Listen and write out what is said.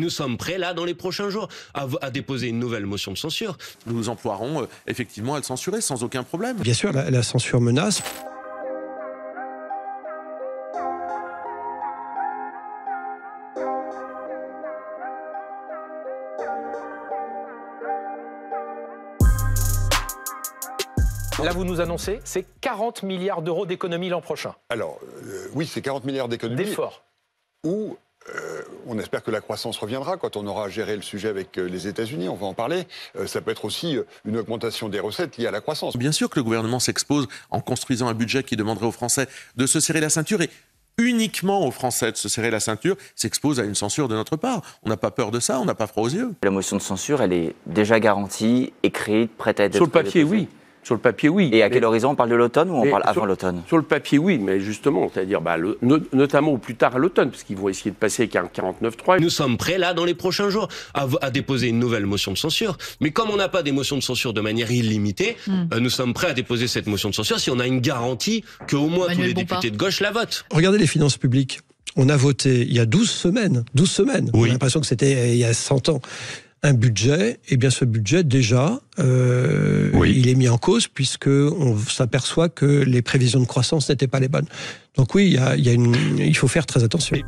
Nous sommes prêts, là, dans les prochains jours, à déposer une nouvelle motion de censure. Nous nous emploierons effectivement à le censurer sans aucun problème. Bien sûr, la censure menace. Là, vous nous annoncez, c'est 40 milliards d'euros d'économies l'an prochain. Alors, oui, c'est 40 milliards d'économies. D'efforts. Ou on espère que la croissance reviendra quand on aura géré le sujet avec les États-Unis, on va en parler. Ça peut être aussi une augmentation des recettes liée à la croissance. Bien sûr que le gouvernement s'expose en construisant un budget qui demanderait aux Français de se serrer la ceinture et uniquement aux Français de se serrer la ceinture s'expose à une censure de notre part. On n'a pas peur de ça, on n'a pas froid aux yeux. La motion de censure, elle est déjà garantie, écrite, prête à être Sur le papier, déposée. oui. Sur le papier, oui. Et à quel horizon? On parle de l'automne ou on parle avant l'automne? Sur le papier, oui, mais justement, c'est-à-dire notamment au plus tard à l'automne, parce qu'ils vont essayer de passer avec un 49.3. Nous sommes prêts, là, dans les prochains jours, à déposer une nouvelle motion de censure. Mais comme on n'a pas des motions de censure de manière illimitée, nous sommes prêts à déposer cette motion de censure si on a une garantie qu'au moins tous les députés de gauche la votent. Regardez les finances publiques. On a voté il y a 12 semaines. 12 semaines. Oui. On a l'impression que c'était il y a 100 ans. Un budget, et bien ce budget déjà, il est mis en cause puisque on s'aperçoit que les prévisions de croissance n'étaient pas les bonnes. Donc oui, il faut faire très attention.